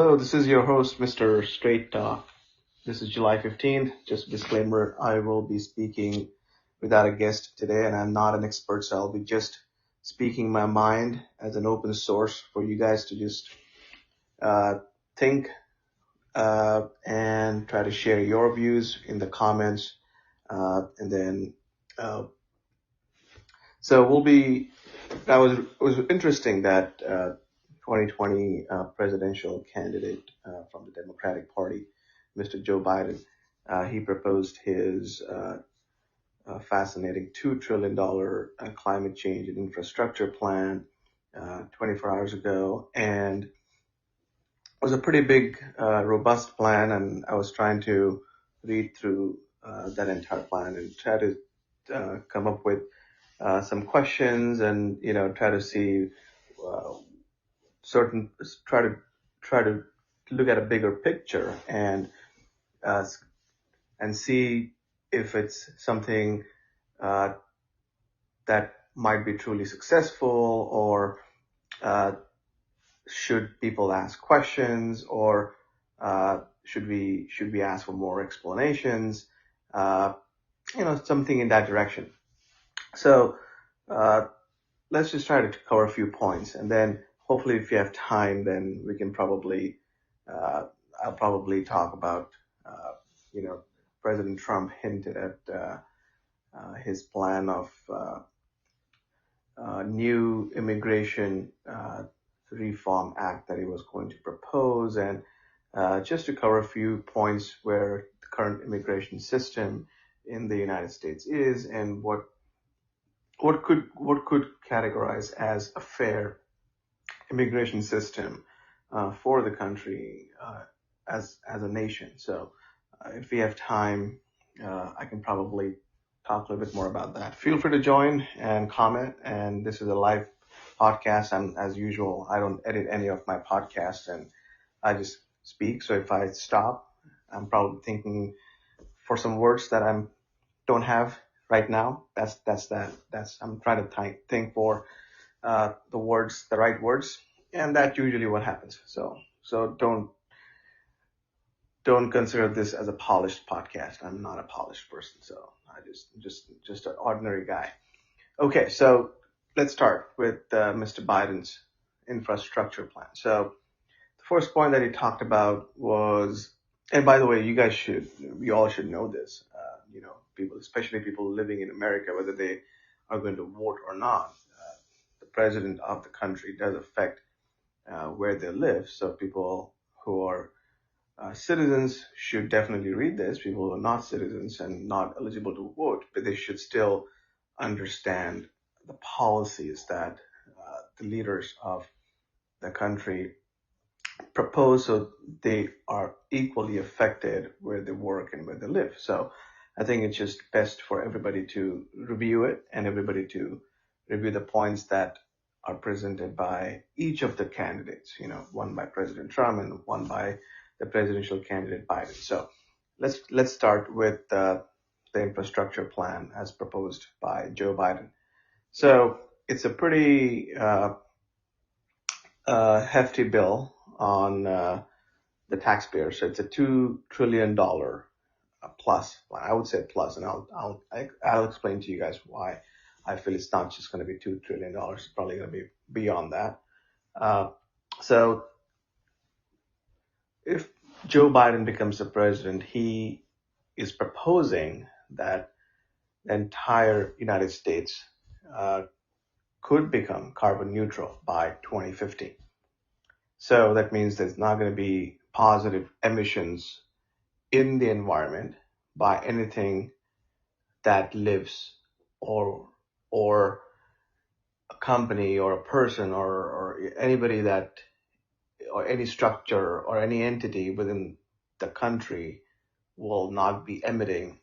Hello, this is your host, Mr. Straight Talk. This is July 15th. Just a disclaimer, I will be speaking without a guest today, and I'm not an expert, so I'll be just speaking my mind as an open source for you guys to just think and try to share your views in the comments. And then, uh, so we'll be, it was interesting that 2020 presidential candidate from the Democratic Party, Mr. Joe Biden, he proposed his fascinating $2 trillion climate change and infrastructure plan 24 hours ago. And it was a pretty big, robust plan. And I was trying to read through that entire plan and try to come up with some questions and, try to see uh, certain, try to look at a bigger picture uh, and see if it's something uh, that might be truly successful, or uh, should people ask questions, or should we ask for more explanations, uh, something in that direction. So uh, let's just try to cover a few points, and then hopefully if you have time, then we can probably uh, I'll probably talk about you know President Trump hinted at his plan of new immigration reform act that he was going to propose, and just to cover a few points where the current immigration system in the United States is, and what could categorize as a fair immigration system for the country as a nation. So if we have time, I can probably talk a little bit more about that. Feel free to join and comment. And this is a live podcast. And as usual, I don't edit any of my podcasts, and I just speak. So if I stop, I'm probably thinking for some words that I don't have right now. That's I'm trying to think for the right words, and that's usually what happens. So don't consider this as a polished podcast. I'm not a polished person, so I just an ordinary guy. Okay, so let's start with Mr. Biden's infrastructure plan. So the first point that he talked about was, and by the way, we all should know this. People, especially people living in America, whether they are going to vote or not, the president of the country does affect where they live. So people who are citizens should definitely read this. People who are not citizens and not eligible to vote, but they should still understand the policies that the leaders of the country propose, so they are equally affected where they work and where they live. So I think it's just best for everybody to review it, and everybody to review the points that are presented by each of the candidates, one by President Trump and one by the presidential candidate Biden. So let's start with the infrastructure plan as proposed by Joe Biden. So it's a pretty hefty bill on the taxpayer. So it's a $2 trillion plus. I would say plus, and I'll explain to you guys why I feel it's not just going to be $2 trillion. It's probably going to be beyond that. So if Joe Biden becomes the president, he is proposing that the entire United States uh, could become carbon neutral by 2050. So that means there's not going to be positive emissions in the environment by anything that lives, or a company or a person, or anybody that, or any structure or any entity within the country will not be emitting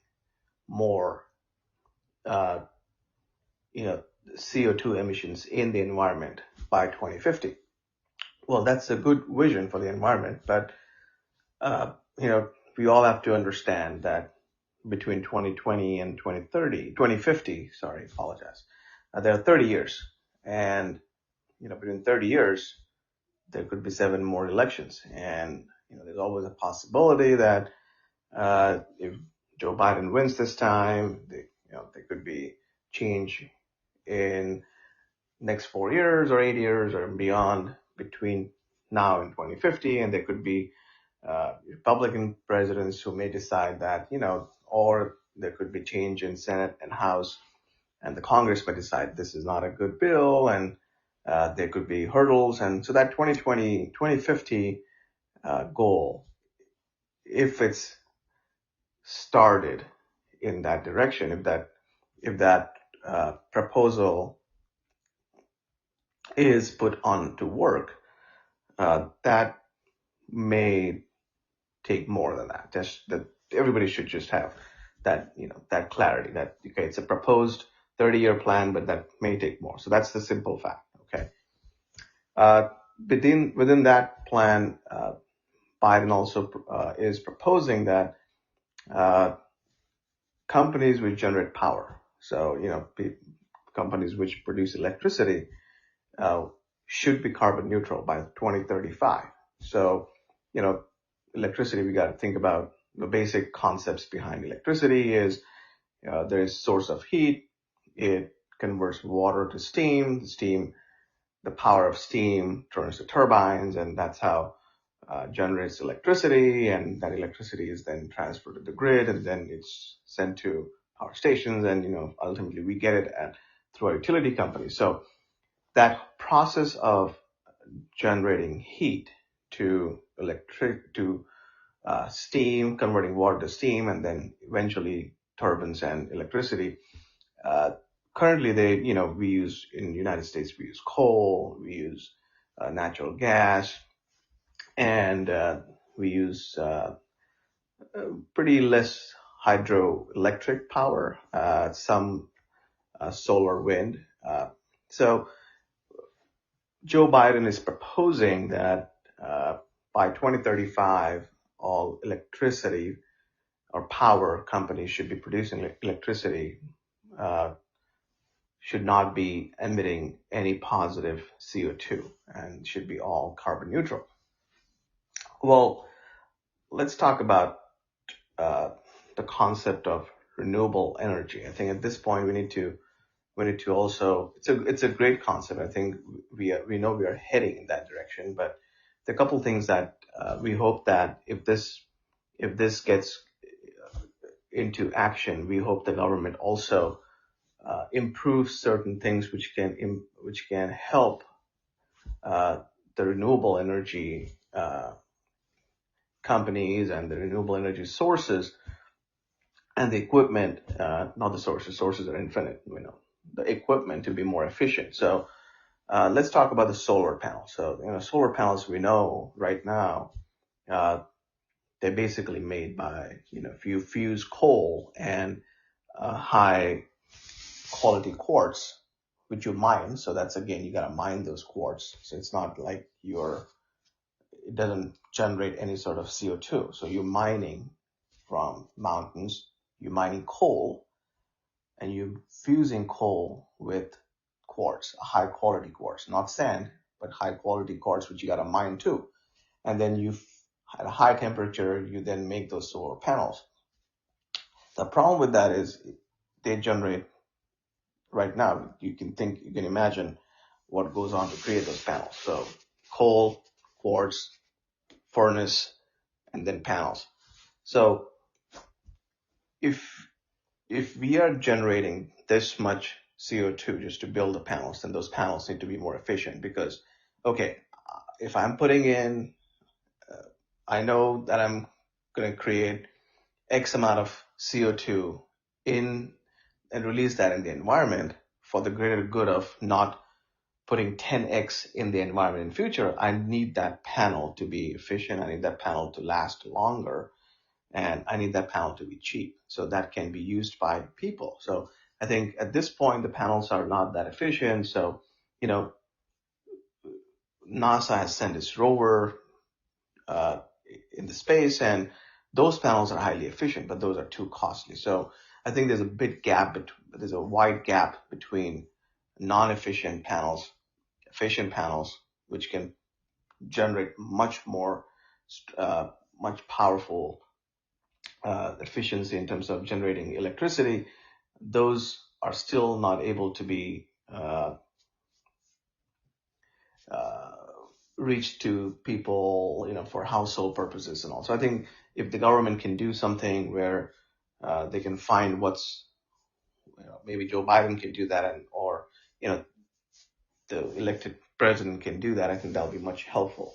more uh, you know CO2 emissions in the environment by 2050. Well, that's a good vision for the environment, but uh, we all have to understand that between 2020 and 2050, sorry, apologize, there are 30 years. And between 30 years, there could be 7 more elections. And, there's always a possibility that, if Joe Biden wins this time, there could be change in next 4 years or 8 years or beyond between now and 2050. And there could be, Republican presidents who may decide that, or there could be change in Senate and House, and the Congress may decide this is not a good bill, and there could be hurdles. And so that 2020, 2050 goal, if it's started in that direction, if that proposal is put on to work, that may take more than that. Just that everybody should just have that, that clarity that, okay, it's a proposed 30-year plan, but that may take more. So that's the simple fact. Okay. Within that plan, Biden also is proposing that companies which generate power, so companies which produce electricity, should be carbon neutral by 2035. So, electricity, we got to think about the basic concepts behind electricity is, there is source of heat. It converts water to steam. The power of steam turns to turbines, and that's how generates electricity. And that electricity is then transferred to the grid, and then it's sent to power stations, and ultimately we get it through our utility companies. So that process of generating heat to steam, converting water to steam, and then eventually turbines and electricity. Currently, we use in the United States, we use coal, we use natural gas, and we use pretty less hydroelectric power, some solar, wind. So Joe Biden is proposing that by 2035, all electricity or power companies should be producing electricity, should not be emitting any positive CO2, and should be all carbon neutral. Well, let's talk about the concept of renewable energy. I think at this point we need to also, it's a great concept. I think we know we are heading in that direction, but there are a couple things that we hope that if this gets into action, we hope the government also improves certain things which can help the renewable energy companies and the renewable energy sources and the equipment, not the sources are infinite, the equipment to be more efficient. So let's talk about the solar panels. So, solar panels, we know right now, they're basically made by, if you fuse coal and high quality quartz, which you mine. So that's, again, you got to mine those quartz. So it's not like it doesn't generate any sort of CO2. So you're mining from mountains, you're mining coal, and you're fusing coal with quartz, a high quality quartz, not sand, but high quality quartz, which you got to mine too. And then at a high temperature, you then make those solar panels. The problem with that is they generate, right now, you can imagine what goes on to create those panels. So coal, quartz, furnace, and then panels. So if we are generating this much CO2 just to build the panels, then those panels need to be more efficient, because, okay, if I'm putting in, I know that I'm going to create X amount of CO2 and release that in the environment for the greater good of not putting 10x in the environment in future. I need that panel to be efficient. I need that panel to last longer, and I need that panel to be cheap so that can be used by people. So I think at this point, the panels are not that efficient. So, NASA has sent its rover into space, and those panels are highly efficient, but those are too costly. So I think there's a wide gap between non-efficient panels, efficient panels, which can generate uh, much powerful efficiency in terms of generating electricity, those are still not able to be uh, reached to people, for household purposes and all. So I think if the government can do something where they can find maybe Joe Biden can do that, or you know, the elected president can do that, I think that'll be much helpful.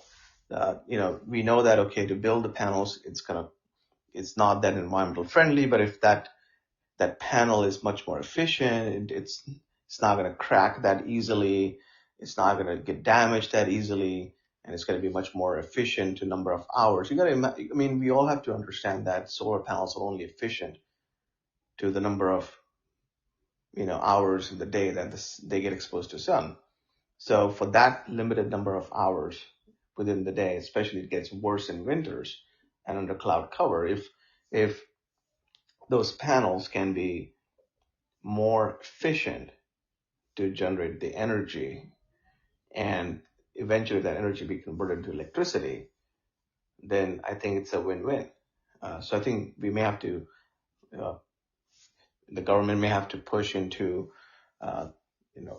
We know that okay, to build the panels, it's not that environmental friendly, but if that panel is much more efficient. It's not going to crack that easily. It's not going to get damaged that easily, and it's going to be much more efficient to number of hours. You got to, I mean, we all have to understand that solar panels are only efficient to the number of hours in the day that they get exposed to sun. So for that limited number of hours within the day, especially it gets worse in winters and under cloud cover. If those panels can be more efficient to generate the energy and eventually that energy be converted into electricity, then I think it's a win-win. So I think we may have to, uh, the government may have to push into, uh,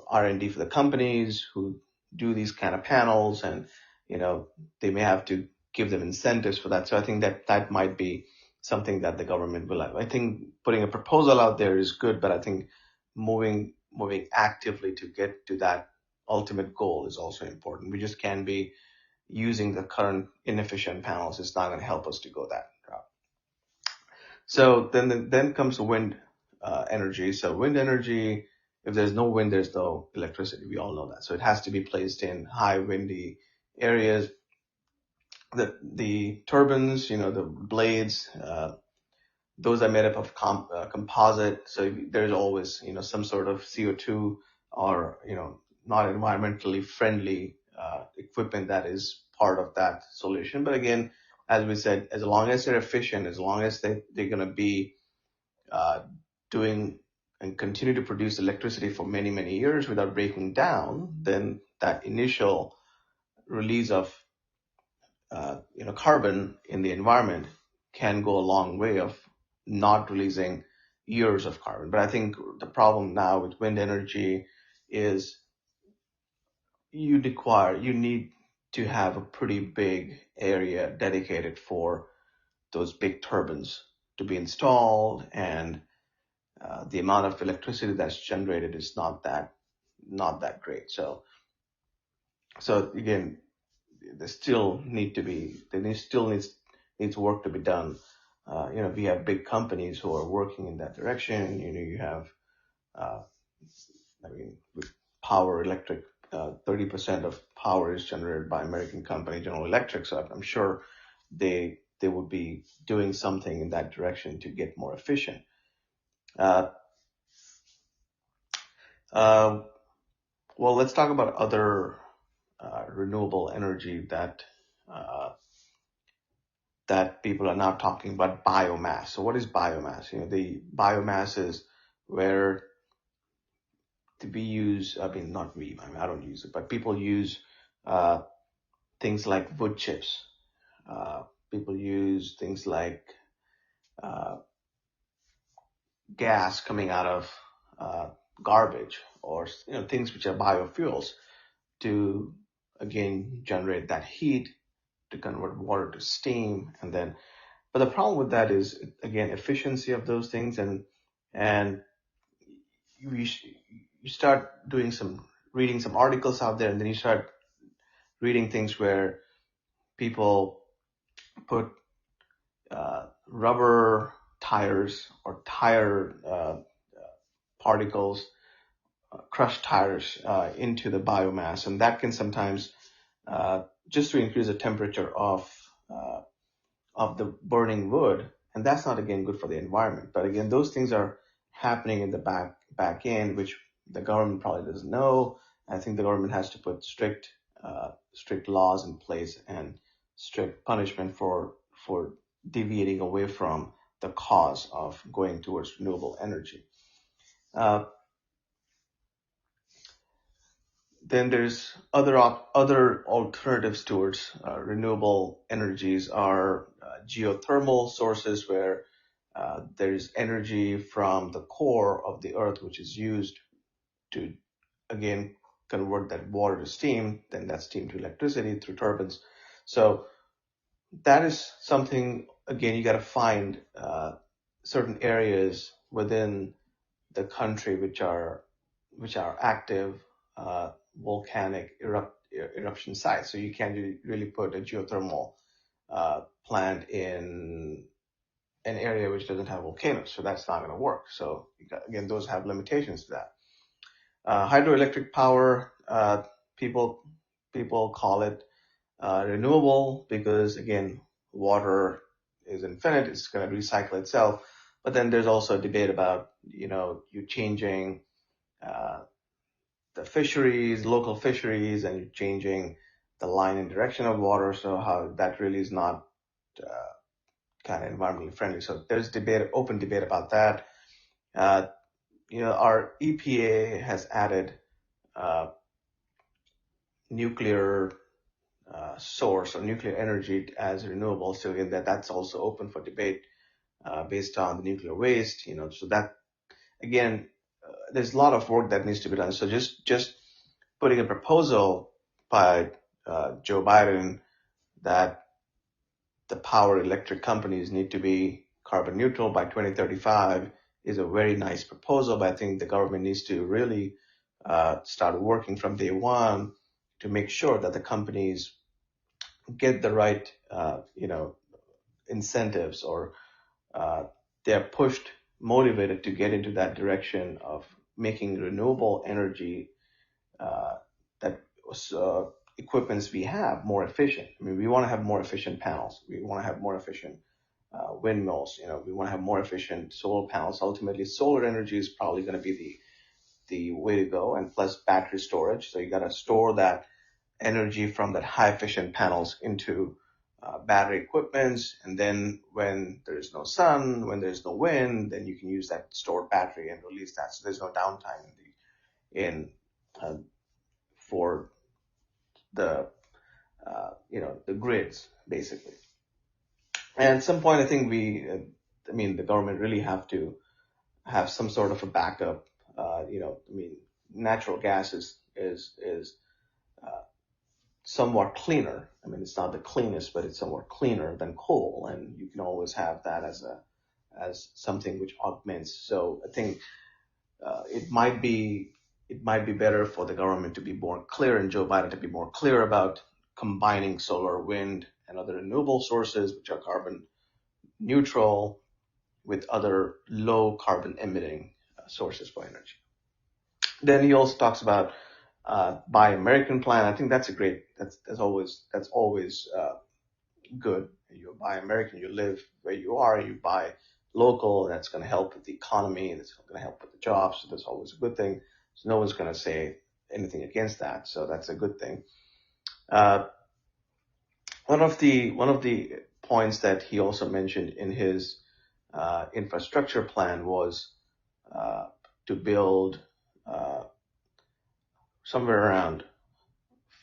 R&D for the companies who do these kind of panels, and they may have to give them incentives for that. So I think that might be something that the government will have. I think putting a proposal out there is good, but I think moving actively to get to that ultimate goal is also important. We just can't be using the current inefficient panels. It's not going to help us to go that route. So then comes the wind energy. So wind energy, if there's no wind, there's no electricity. We all know that. So it has to be placed in high windy areas. The turbines, the blades, those are made up of composite. So there's always, some sort of CO2 or, not environmentally friendly equipment that is part of that solution. But again, as we said, as long as they're efficient, as long as they're going to be uh, doing and continue to produce electricity for many, many years without breaking down, then that initial release of carbon in the environment can go a long way of not releasing years of carbon. But I think the problem now with wind energy is you need to have a pretty big area dedicated for those big turbines to be installed, and the amount of electricity that's generated is not that great. So again, there still needs work to be done. We have big companies who are working in that direction. You have, uh, with Power Electric, 30% of power is generated by American company General Electric. So I'm sure they would be doing something in that direction to get more efficient. Uh, uh, well, let's talk about other renewable energy uh, that people are now talking about, biomass. So what is biomass? The biomass is where we use, I mean, not we, I mean, I don't use it, but people use uh, things like wood chips. Uh, People use things like uh, gas coming out of uh, garbage, or things which are biofuels to again generate that heat, to convert water to steam, and then. But the problem with that is again efficiency of those things, and you you start reading some articles out there, and then you start reading things where people put rubber tires or tire particles, crushed tires into the biomass, and that can sometimes just to increase the temperature uh, of the burning wood, and that's not again good for the environment. But again, those things are happening in the back end, which the government probably doesn't know. I think the government has to put strict laws in place and strict punishment for deviating away from the cause of going towards renewable energy. Uh, Then there's other alternatives towards renewable energies are geothermal sources where there's energy from the core of the earth, which is used to again convert that water to steam, then that steam to electricity through turbines. So that is something, again, you got to find certain areas within the country which are active volcanic eruption sites. So you can't really put a geothermal plant in an area which doesn't have volcanoes. So that's not going to work. So again, those have limitations to that. Hydroelectric power, people people call it renewable because again, water is infinite. It's going to recycle itself. But then there's also a debate about you changing uh, the fisheries, local fisheries, and you're changing the line and direction of water. So how that really is not kind of environmentally friendly. So there's debate, open debate about that. Uh, our EPA has added uh, nuclear source or nuclear energy as renewable. So again, that's also open for debate based on the nuclear waste. So that again, there's a lot of work that needs to be done. So just putting a proposal by Joe Biden that the power electric companies need to be carbon neutral by 2035 is a very nice proposal, but I think the government needs to really start working from day one to make sure that the companies get the right, incentives or uh, they're pushed, motivated to get into that direction of making renewable energy uh, that equipments we have more efficient. I mean, we want to have more efficient panels. We want to have more efficient windmills. We want to have more efficient solar panels. Ultimately, solar energy is probably going to be the way to go, and plus battery storage. So you got to store that energy from that high efficient panels into battery equipments. And then when there's no sun, when there's no wind, then you can use that stored battery and release that. So there's no downtime in uh, for the the grids basically. And at some point, I think the government really have to have some sort of a backup. Natural gas is somewhat cleaner. I mean, it's not the cleanest, but it's somewhat cleaner than coal, and you can always have that as something which augments. So I think it might be better for the government to be more clear and Joe Biden to be more clear about combining solar, wind, and other renewable sources which are carbon neutral with other low carbon emitting sources for energy. Then he also talks about Buy American plan. I think that's always good. You buy American, you live where you are, you buy local, and that's going to help with the economy, that's going to help with the jobs. So that's always a good thing. So no one's going to say anything against that. So that's a good thing. Uh, one of the points that he also mentioned in his infrastructure plan was uh, to build uh, somewhere around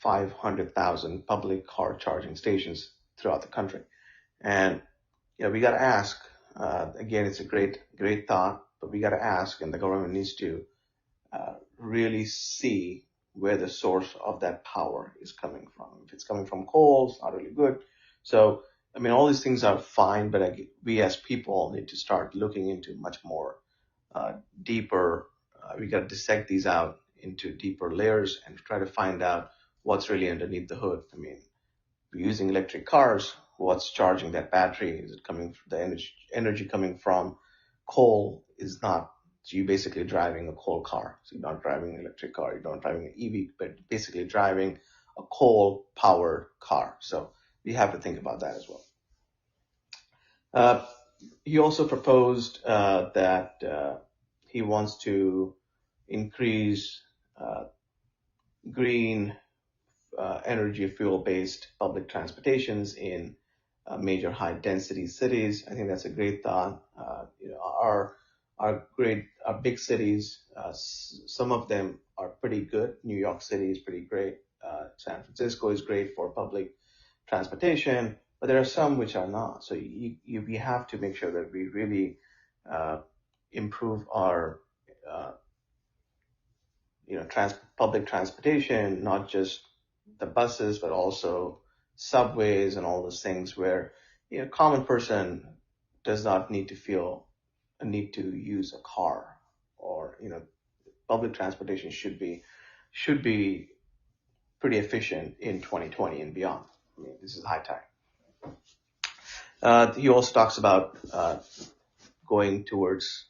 500,000 public car charging stations throughout the country. And we got to ask. Again, it's a great thought, but we got to ask, and the government needs to really see where the source of that power is coming from. If it's coming from coal, it's not really good. So, I mean, all these things are fine, but we as people need to start looking into much more deeper. We got to dissect these out into deeper layers and try to find out what's really underneath the hood. I mean, we're using electric cars. What's charging that battery? Is it coming from the energy coming from coal? Is not. So you're basically driving a coal car. So you're not driving an electric car. You're not driving an EV, but basically driving a coal powered car. So we have to think about that as well. Uh, he also proposed that he wants to increase uh, green energy fuel based public transportations in major high density cities. I think that's a great thought. Our are great, are big cities. Some of them are pretty good. New York City is pretty great. San Francisco is great for public transportation, but there are some which are not. So we have to make sure that we really uh, improve our uh, public transportation, not just the buses, but also subways and all those things where common person does not need to feel a need to use a car, or public transportation should be pretty efficient in 2020 and beyond. I mean, this is high tech. He also talks about going towards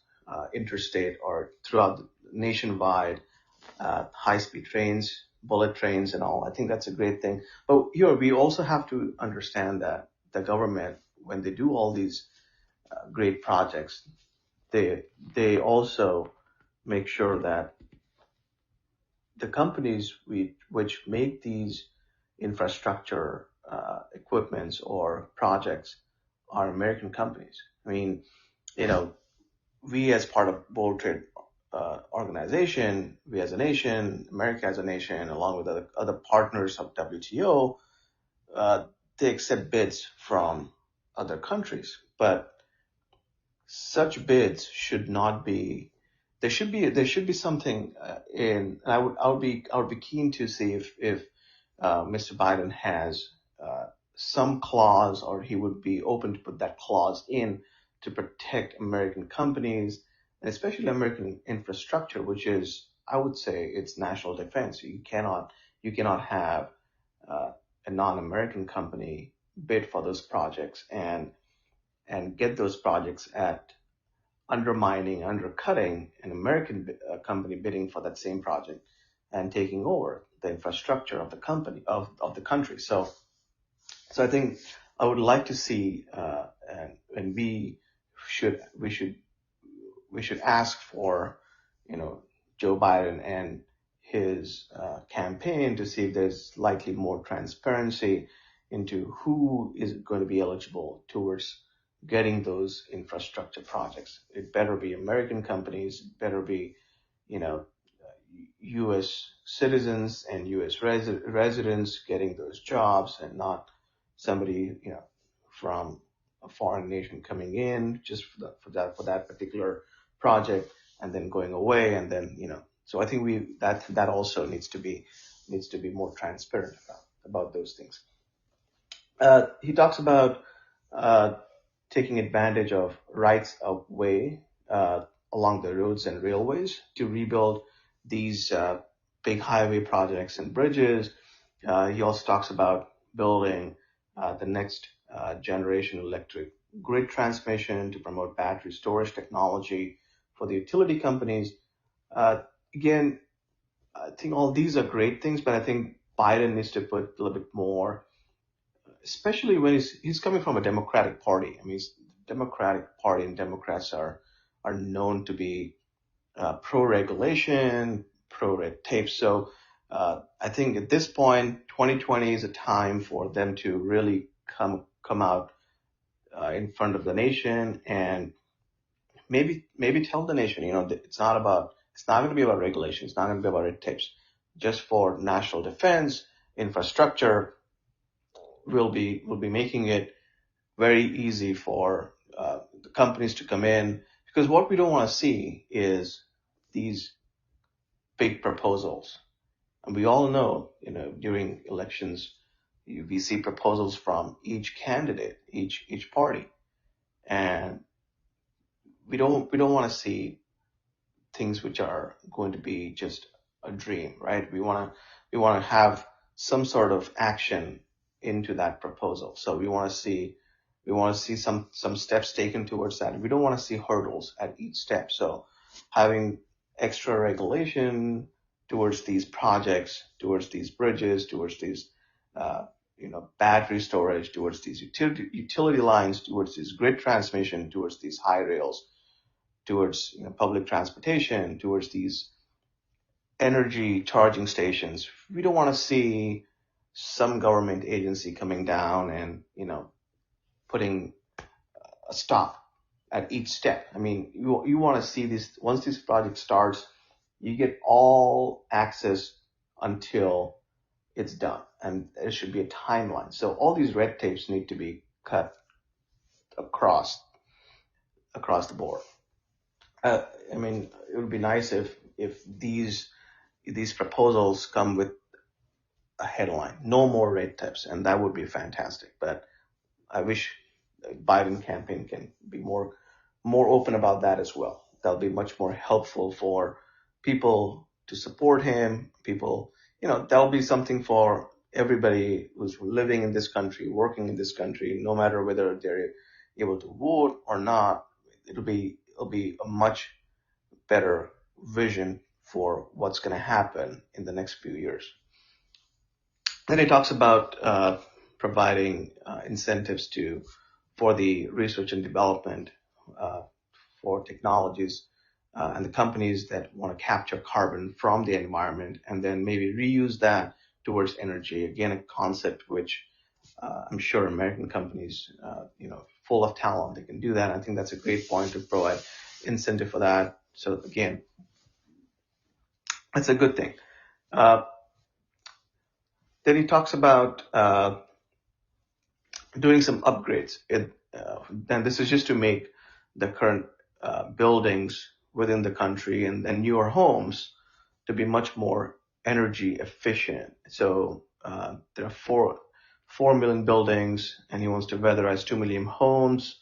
interstate or throughout nationwide high-speed trains, bullet trains, and all. I think that's a great thing. But here we also have to understand that the government, when they do all these great projects, they also make sure that the companies which make these infrastructure equipments or projects are American companies. I mean, you know, we as part of World Trade Organization, we as a nation, America as a nation, along with other partners of WTO, uh, they accept bids from other countries. But such bids should not be. There should be something in. And I would be keen to see if Mr. Biden has some clause, or he would be open to put that clause in to protect American companies and especially American infrastructure, which is, I would say, it's national defense. You cannot have uh, a non-American company bid for those projects and get those projects at undercutting an American company bidding for that same project and taking over the infrastructure of the company of the country. So I think I would like to see, and should we should we should ask for, you know, Joe Biden and his campaign to see if there's likely more transparency into who is going to be eligible towards getting those infrastructure projects. It better be American companies, it better be, you know, U.S. citizens and U.S. Residents getting those jobs, and not somebody, from a foreign nation coming in just for that particular project and then going away, and then So I think that also needs to be more transparent about those things. He talks about uh, taking advantage of rights of way along the roads and railways to rebuild these big highway projects and bridges. He also talks about building the next generation electric grid transmission to promote battery storage technology for the utility companies. Uh, Again, I think all these are great things, but I think Biden needs to put a little bit more, especially when he's coming from a Democratic Party. I mean, Democratic Party and Democrats are known to be pro-regulation, pro-red tape. So I think at this point, 2020 is a time for them to really come out in front of the nation and maybe tell the nation, that it's not going to be about regulation, it's not going to be about red tapes, just for national defense, infrastructure. We'll be making it very easy for the companies to come in, because what we don't want to see is these big proposals. And we all know, during elections, we see proposals from each candidate, each party, and we don't want to see things which are going to be just a dream, right? We want to have some sort of action into that proposal. So we want to see some steps taken towards that. We don't want to see hurdles at each step. So having extra regulation towards these projects, towards these bridges, towards these battery storage, towards these utility lines, towards this grid transmission, towards these high rails, towards public transportation, towards these energy charging stations. We don't want to see some government agency coming down and putting a stop at each step. I mean, you want to see this, once this project starts, you get all access until it's done. And there should be a timeline. So all these red tapes need to be cut across the board. Uh, I mean, it would be nice if these proposals come with a headline, no more red tapes, and that would be fantastic. But I wish the Biden campaign can be more open about that as well. That'll be much more helpful for people to support him. People, that'll be something for everybody who's living in this country, working in this country, no matter whether they're able to vote or not. It'll be a much better vision for what's going to happen in the next few years. Then he talks about providing incentives for the research and development uh, for technologies and the companies that want to capture carbon from the environment and then maybe reuse that towards energy. Again, a concept which I'm sure American companies, full of talent, they can do that. I think that's a great point to provide incentive for that. So again, that's a good thing. Uh, then he talks about doing some upgrades. And this is just to make the current buildings within the country and newer homes to be much more energy efficient. So there are 4 million buildings, and he wants to weatherize 2 million homes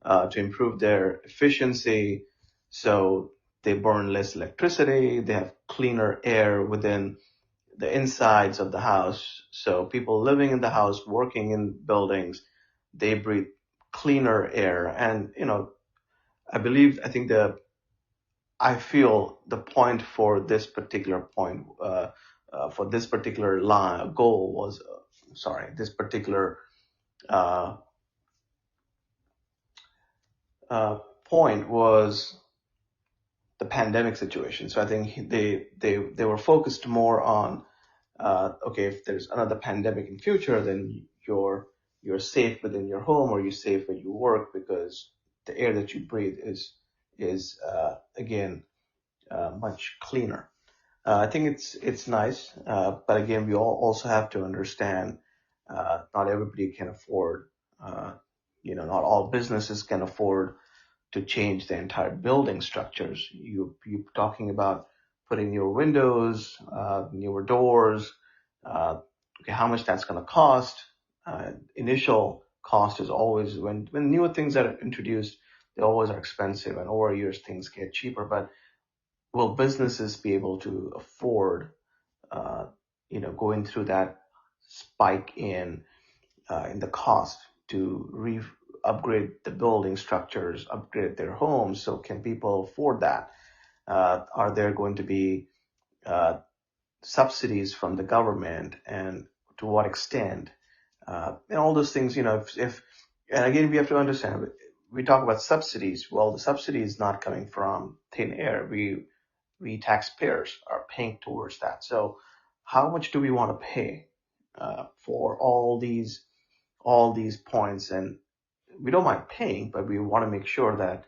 to improve their efficiency. So they burn less electricity, they have cleaner air within the insides of the house. So people living in the house, working in buildings, they breathe cleaner air. And, I think I feel the point for this particular point, for this particular goal was, this particular uh, point was the pandemic situation. So I think they were focused more on okay, if there's another pandemic in future, then you're safe within your home or you're safe where you work because the air that you breathe is again much cleaner. I think it's nice, but again, we all also have to understand not everybody can afford, not all businesses can afford to change the entire building structures. You're talking about putting newer windows, newer doors. Okay, how much that's going to cost? Initial cost is always when newer things are introduced, they always are expensive, and over years things get cheaper. But will businesses be able to afford, uh, going through that spike in the cost to upgrade the building structures, upgrade their homes? So can people afford that? Are there going to be uh, subsidies from the government, and to what extent? And all those things, if and again, we have to understand, we talk about subsidies. Well, the subsidy is not coming from thin air. We taxpayers are paying towards that. So how much do we want to pay for all these points? And we don't mind paying, but we want to make sure that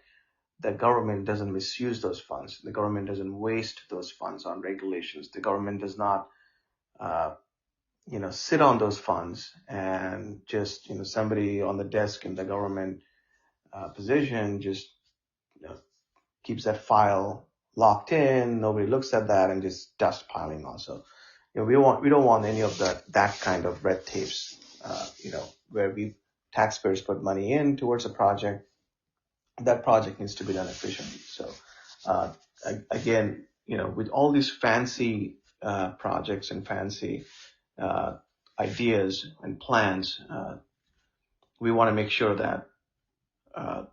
the government doesn't misuse those funds. The government doesn't waste those funds on regulations. The government does not, uh, sit on those funds and just, somebody on the desk in the government position just, you know, keeps that file locked in. Nobody looks at that and just dust piling on. So, we don't want any of that kind of red tapes, where we taxpayers put money in towards a project. That project needs to be done efficiently. So, uh, again, with all these fancy projects and fancy uh, ideas and plans, we want to make sure that uh,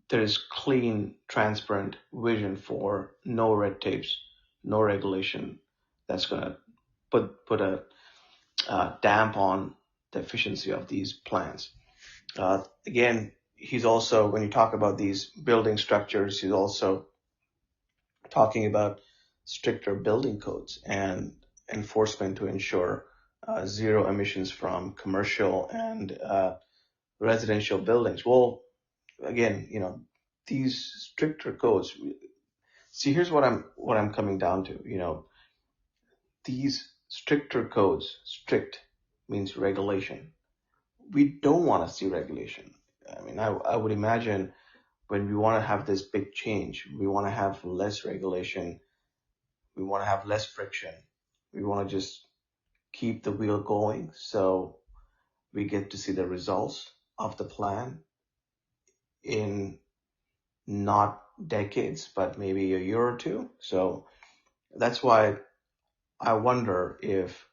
there is clean, transparent vision for no red tapes, no regulation that's going to put a damp on the efficiency of these plans. Again, he's also, when you talk about these building structures, he's also talking about stricter building codes and enforcement to ensure zero emissions from commercial and residential buildings. Well, again, these stricter codes. See, here's what I'm coming down to. These stricter codes, strict means regulation. We don't want to see regulation. I mean, I would imagine when we want to have this big change, we want to have less regulation, we want to have less friction, we want to just keep the wheel going so we get to see the results of the plan in not decades, but maybe a year or two. So that's why I wonder if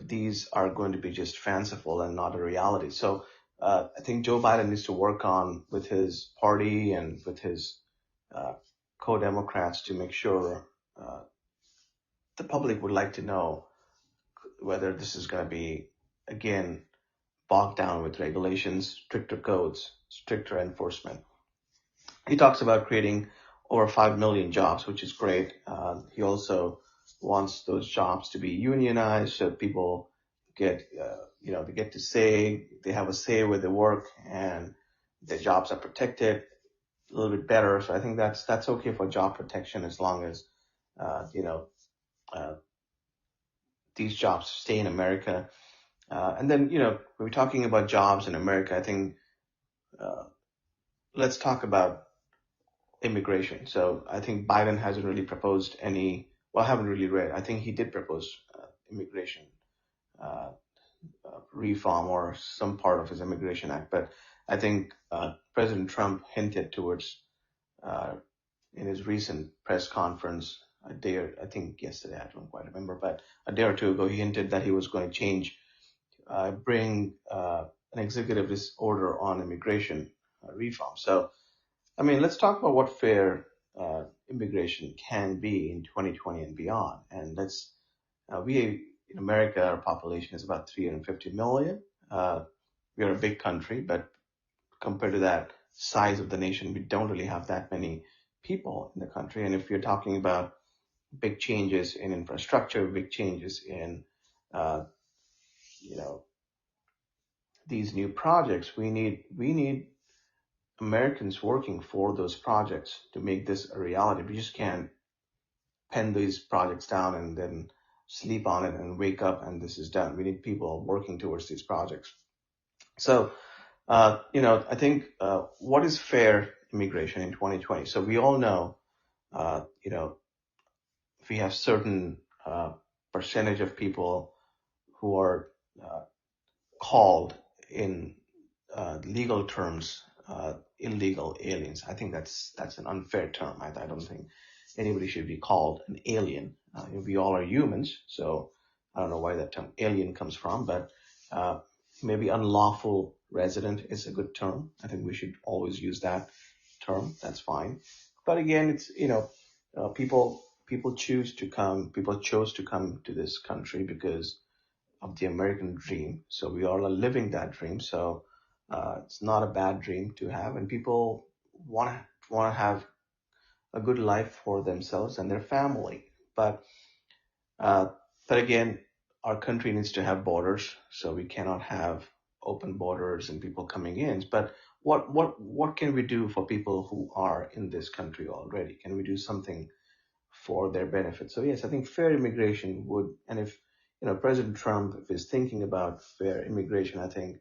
these are going to be just fanciful and not a reality. So I think Joe Biden needs to work on with his party and with his uh, co-democrats to make sure uh, the public would like to know whether this is going to be, again, bogged down with regulations, stricter codes, stricter enforcement. He talks about creating over 5 million jobs, which is great. He also wants those jobs to be unionized so people get, they get to say, they have a say where they work and their jobs are protected a little bit better. So I think that's okay for job protection as long as, uh, you know, uh, these jobs stay in America. And then, when we're talking about jobs in America, I think, uh, let's talk about immigration. So I think Biden hasn't really proposed any, well, I haven't really read. I think he did propose immigration uh, reform or some part of his immigration act. But I think President Trump hinted towards uh, in his recent press conference a day, or I think yesterday, I don't quite remember, but a day or two ago, he hinted that he was going to bring an executive order on immigration reform. So I mean, let's talk about what fair immigration can be in 2020 and beyond. And we in America, our population is about 350 million. Uh, we are a big country, but compared to that size of the nation, we don't really have that many people in the country. And if you're talking about big changes in infrastructure, big changes in, uh, you know, these new projects, we need Americans working for those projects to make this a reality. We just can't pen these projects down and then sleep on it and wake up and this is done. We need people working towards these projects. So, I think what is fair immigration in 2020? So we all know, uh, you know, we have certain percentage of people who are uh, called in legal terms illegal aliens. I think that's an unfair term. I don't think anybody should be called an alien. We all are humans, so I don't know why that term alien comes from, but uh, maybe unlawful resident is a good term. I think we should always use that term. That's fine. But again, it's people chose to come to this country because of the American dream. So we all are living that dream. So it's not a bad dream to have, and people want to have a good life for themselves and their family. But uh, but again, our country needs to have borders, so we cannot have open borders and people coming in. But what can we do for people who are in this country already? Can we do something for their benefit? So yes, I think fair immigration would, and if President Trump, if he's thinking about fair immigration, I think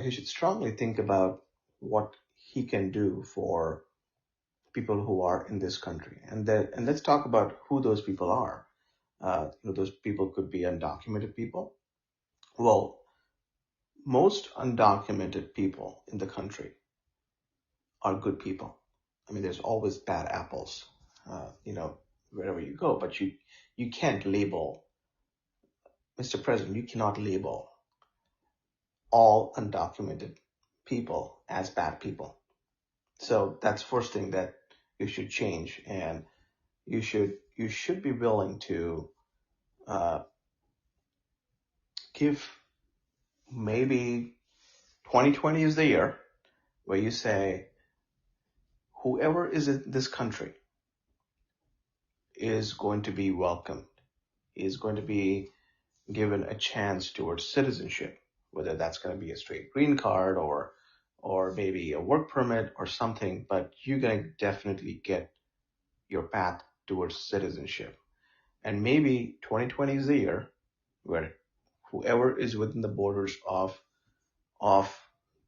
he should strongly think about what he can do for people who are in this country, and let's talk about who those people are. Those people could be undocumented people. Well, most undocumented people in the country are good people. I mean, there's always bad apples, wherever you go, but you can't label, Mr. President, you cannot label all undocumented people as bad people. So that's first thing that you should change, and you should be willing to uh, give, maybe 2020 is the year where you say whoever is in this country is going to be welcomed, is going to be given a chance towards citizenship, whether that's going to be a straight green card or maybe a work permit or something, but you're going to definitely get your path towards citizenship. And maybe 2020 is the year where whoever is within the borders of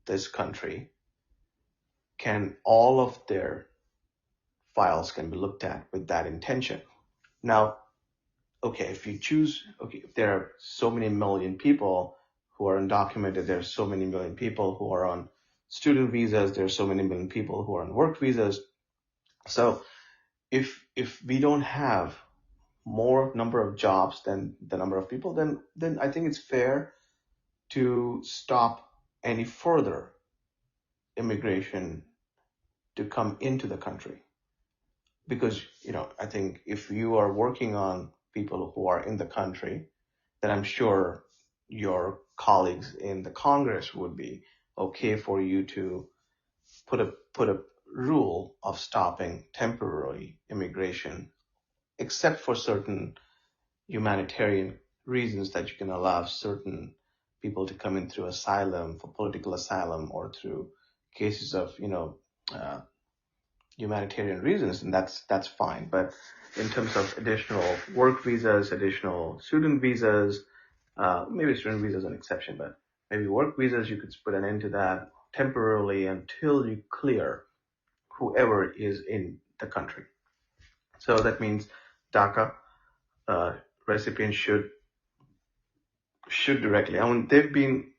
this country can all of their files can be looked at with that intention. Now, okay, if you choose, okay, if there are so many million people who are undocumented, there are so many million people who are on student visas, there are so many million people who are on work visas. So if we don't have more number of jobs than the number of people, then I think it's fair to stop any further immigration to come into the country. Because, I think if you are working on people who are in the country, then I'm sure your colleagues in the Congress would be okay for you to put a rule of stopping temporary immigration, except for certain humanitarian reasons that you can allow certain people to come in through asylum, for political asylum, or through cases of uh, humanitarian reasons, and that's fine. But in terms of additional work visas, additional student visas, maybe student visas an exception, but maybe work visas, you could put an end to that temporarily until you clear whoever is in the country. So that means DACA uh, recipients should directly. I mean,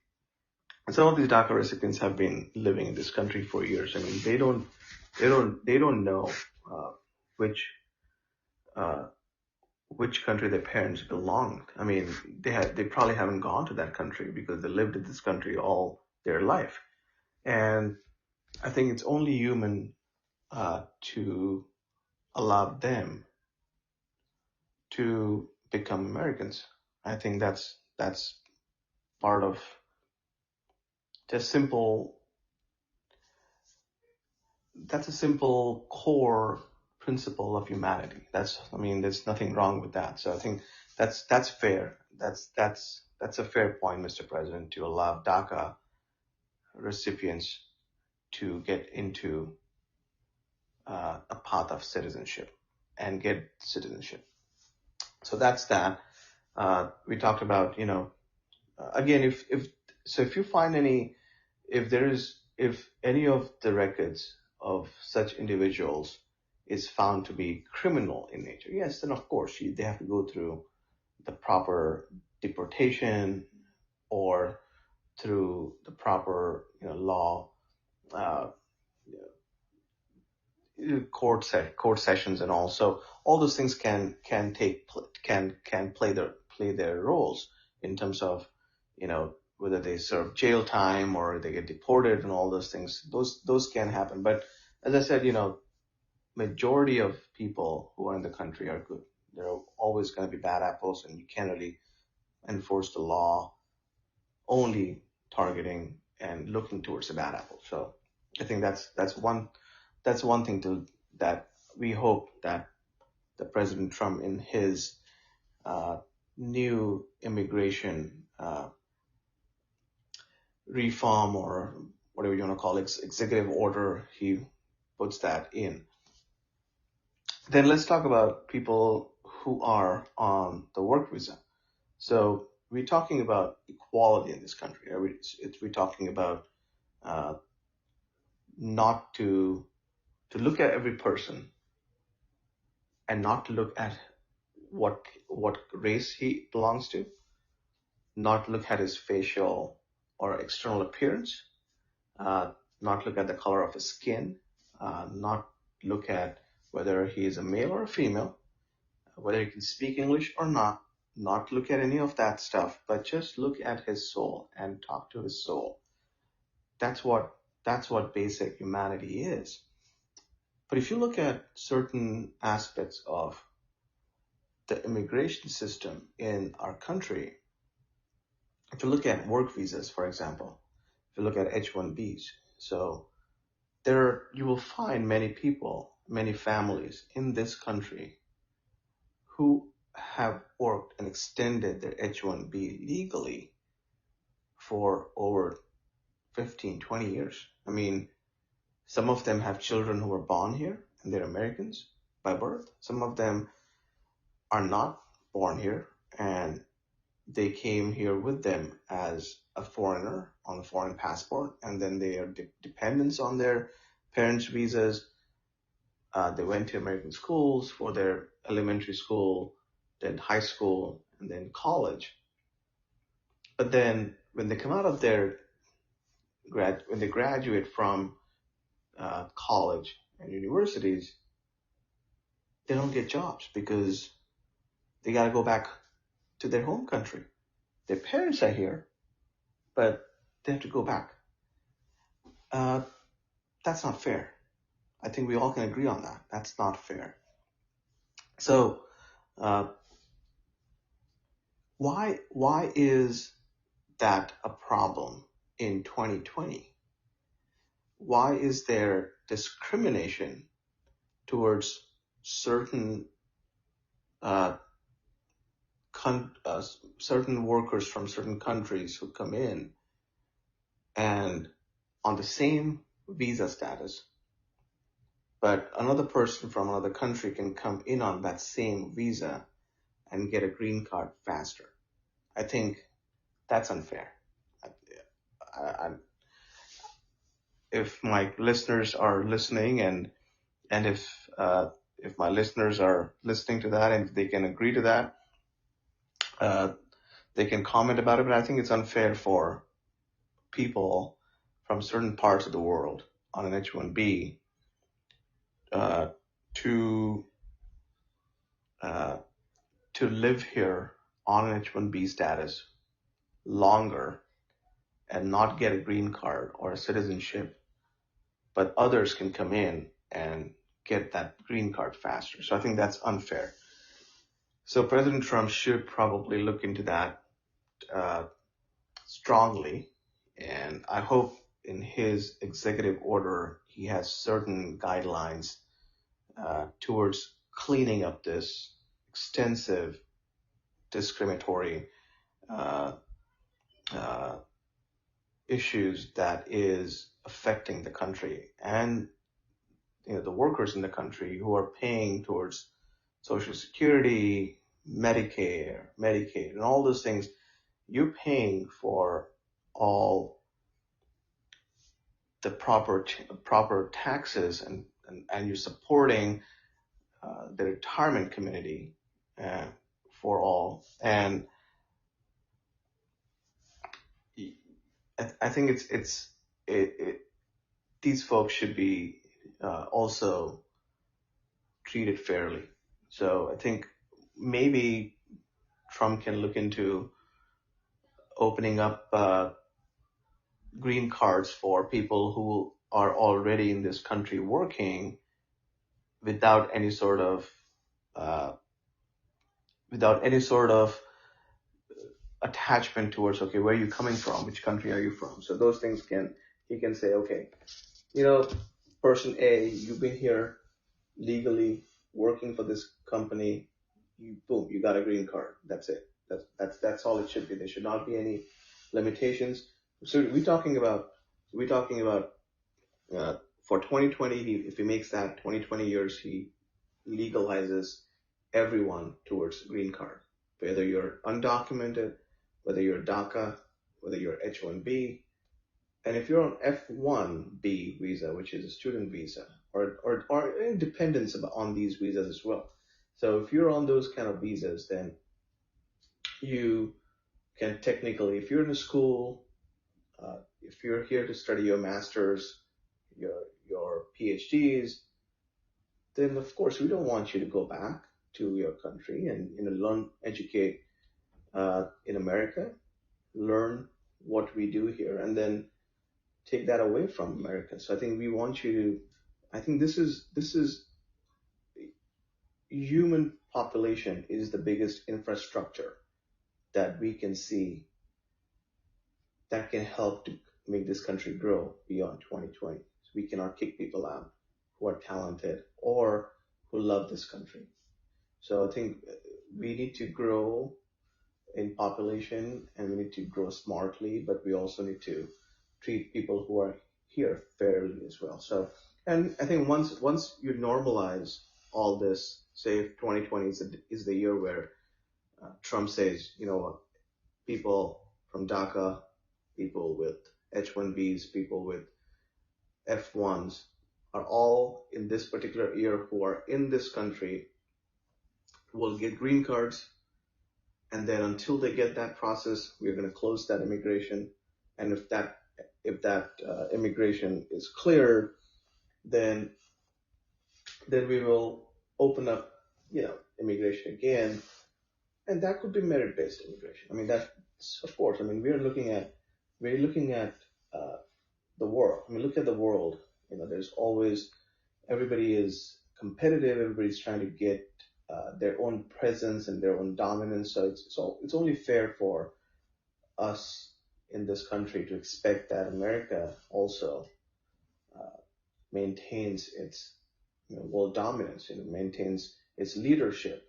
some of these DACA recipients have been living in this country for years. I mean, they don't know uh, which uh, which country their parents belonged. I mean, they probably haven't gone to that country because they lived in this country all their life. And I think it's only human to allow them to become Americans. I think that's part of just simple. That's a simple core principle of humanity. I mean, there's nothing wrong with that. So I think that's fair. That's a fair point, Mr. President, to allow DACA recipients to get into a path of citizenship and get citizenship. So that's that. We talked about, again, if you find if any of the records of such individuals is found to be criminal in nature, yes, then of course they have to go through the proper deportation or through the proper, law, uh, court sessions and all. So all those things can play their roles in terms of, whether they serve jail time or they get deported and all those things. Those can happen. But as I said, majority of people who are in the country are good. There are always going to be bad apples, and you can't really enforce the law only targeting and looking towards the bad apple. So I think that's one thing that we hope that the President Trump in his uh, new immigration reform, or whatever you want to call it, executive order, he puts that in. Then let's talk about people who are on the work visa. So we're talking about equality in this country. We're talking about uh, not to look at every person and not to look at what race he belongs to, not look at his facial or external appearance, not look at the color of his skin, not look at whether he is a male or a female, whether he can speak English or not look at any of that stuff, but just look at his soul and talk to his soul. That's what basic humanity is. But if you look at certain aspects of the immigration system in our country, if you look at work visas, for example, if you look at H-1Bs, so you will find many people, many families in this country who have worked and extended their H-1B legally for over 15, 20 years. I mean, some of them have children who are born here and they're Americans by birth. Some of them are not born here and they came here with them as a foreigner on a foreign passport, and then they are dependents on their parents' visas. They went to American schools for their elementary school, then high school, and then college. But then when they come out of their when they graduate from college and universities, they don't get jobs because they got to go back to their home country. Their parents are here, but they have to go back. Uh, that's not fair. I think we all can agree on that. That's not fair. So, uh, why is that a problem in 2020? Why is there discrimination towards certain uh, certain workers from certain countries who come in and on the same visa status, but another person from another country can come in on that same visa and get a green card faster? I think that's unfair. I, if my listeners are listening, and if my listeners are listening to that and if they can agree to that, uh, they can comment about it. But I think it's unfair for people from certain parts of the world on an H-1B uh, to uh, to live here on an H-1B status longer and not get a green card or a citizenship, but others can come in and get that green card faster. So I think that's unfair. So President Trump should probably look into that uh, strongly, and I hope in his executive order he has certain guidelines towards cleaning up this extensive discriminatory uh, uh, issues that is affecting the country and the workers in the country who are paying towards Social Security, Medicare, Medicaid, and all those things. You're paying for all the proper taxes, and you're supporting the retirement community uh, for all. And I think it, these folks should be also treated fairly. So I think maybe Trump can look into opening up green cards for people who are already in this country working without any sort of uh, without any sort of attachment towards, okay, where are you coming from, which country are you from. So those things he can say, okay, you know, person A, you've been here legally working for this company, boom, you got a green card. That's it. That's all it should be. There should not be any limitations. So we're talking about for 2020, if he makes that 2020 years, he legalizes everyone towards green card, whether you're undocumented, whether you're DACA, whether you're H-1B, and if you're on F-1B visa, which is a student visa, or dependents on these visas as well. So if you're on those kind of visas, then you can technically, if you're in a school, if you're here to study your master's, your PhDs, then of course we don't want you to go back to your country and learn, educate in America, learn what we do here, and then take that away from America. So I think we want you to. I think this is human population is the biggest infrastructure that we can see that can help to make this country grow beyond 2020. So we cannot kick people out who are talented or who love this country. So I think we need to grow in population and we need to grow smartly, but we also need to treat people who are here fairly as well. So, and I think once you normalize all this, say if 2020 is the year where Trump says, you know what, people from DACA, people with H-1Bs, people with F-1s are all in this particular year who are in this country will get green cards. And then until they get that process, we're going to close that immigration. And if that immigration is clear, then we will open up, immigration again, and that could be merit-based immigration. I mean, that's of course. I mean, we're looking at uh, the world. I mean, look at the world. There's always everybody is competitive. Everybody's trying to get their own presence and their own dominance. So it's only fair for us in this country to expect that America also uh, maintains its world dominance, maintains its leadership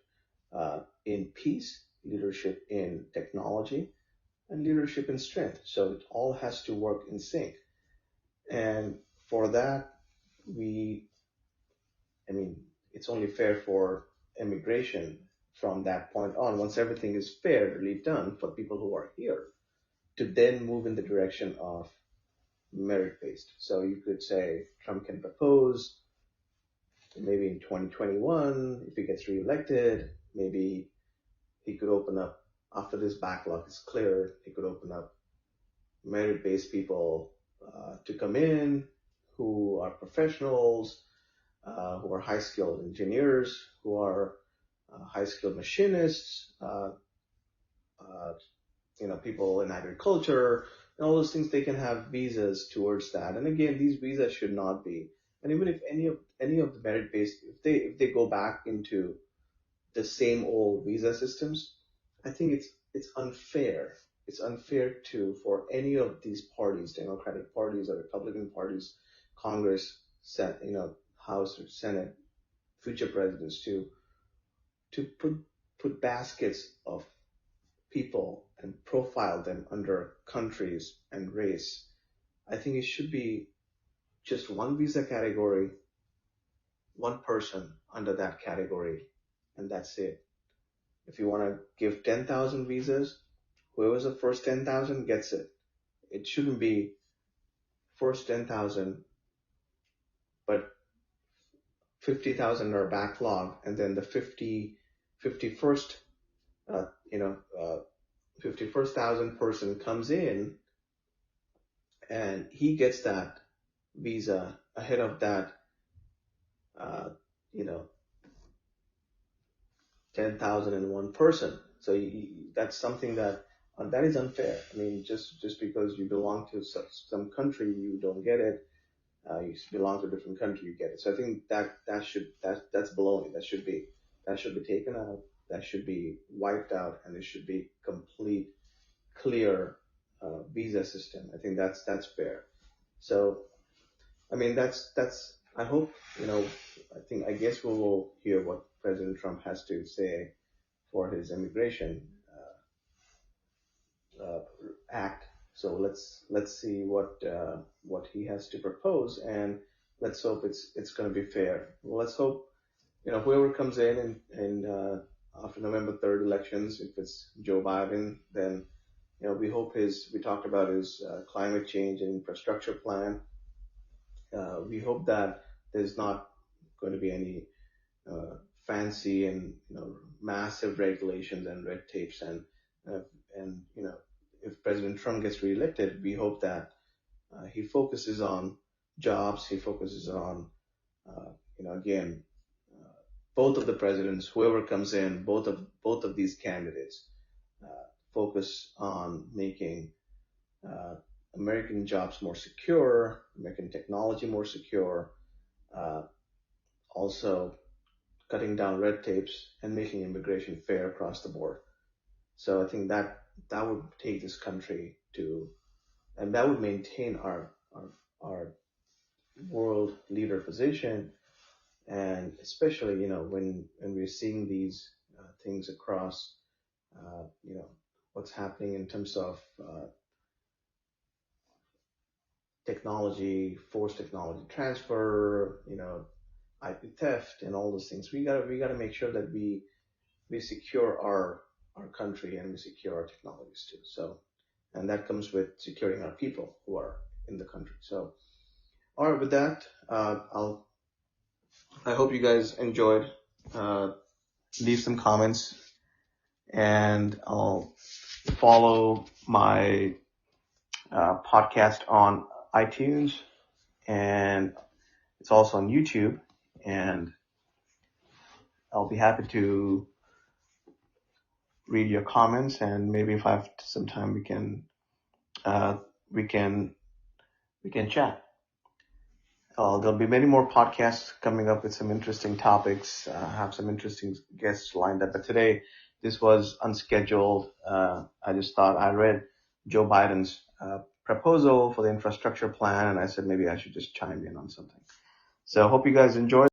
in peace, leadership in technology, and leadership in strength. So it all has to work in sync. And for that, we, I mean, it's only fair for immigration from that point on, once everything is fairly done for people who are here, to then move in the direction of merit based. So you could say Trump can propose maybe in 2021, if he gets reelected, maybe he could open up, after this backlog is clear, he could open up merit based people to come in who are professionals, who are high skilled engineers, who are high skilled machinists, uh, people in agriculture, and all those things. They can have visas towards that. And again, these visas should not be. And even if any of the merit based, if they go back into the same old visa systems, I think it's unfair. It's unfair for any of these parties, Democratic parties or Republican parties, Congress, House or Senate, future presidents, to put baskets of people and profile them under countries and race. I think it should be just one visa category, one person under that category, and that's it. If you want to give 10,000 visas, whoever's the first 10,000 gets it. It shouldn't be first 10,000, but 50,000 are backlog, and then the 51st, uh, you know, uh, 51st thousand person comes in and he gets that visa ahead of that, uh, you know, 10,001 person. So that's something that is unfair. I mean, just because you belong to some country, you don't get it. You belong to a different country, you get it. So I think that's baloney. That should be taken out. That should be wiped out, and it should be complete, clear visa system. I think that's fair. So I mean, that's. I hope I guess we will hear what President Trump has to say for his immigration uh, act. So let's see what he has to propose, and let's hope it's going to be fair. Well, let's hope whoever comes in after November 3rd elections, if it's Joe Biden, then we hope we talked about his climate change and infrastructure plan. We hope that there's not going to be any uh, fancy and massive regulations and red tapes uh, and if President Trump gets reelected, we hope that he focuses on jobs. He focuses on uh, again, uh, both of the presidents, whoever comes in, both of these candidates focus on making uh, American jobs more secure, American technology more secure, uh, also cutting down red tapes and making immigration fair across the board. So I think that would take this country to, and that would maintain our world leader position. And especially, when we're seeing these things across, what's happening in terms of technology, forced technology transfer, IP theft and all those things. We gotta make sure that we secure our country and we secure our technologies too. So, and that comes with securing our people who are in the country. So, all right, with that, I hope you guys enjoyed. Uh, Leave some comments, and I'll follow my podcast on iTunes, and it's also on YouTube. And I'll be happy to read your comments, and maybe if I have some time, uh, we can we can chat. There'll be many more podcasts coming up with some interesting topics. Have some interesting guests lined up. But today, this was unscheduled. I just thought I read Joe Biden's proposal for the infrastructure plan, and I said maybe I should just chime in on something. So hope you guys enjoyed.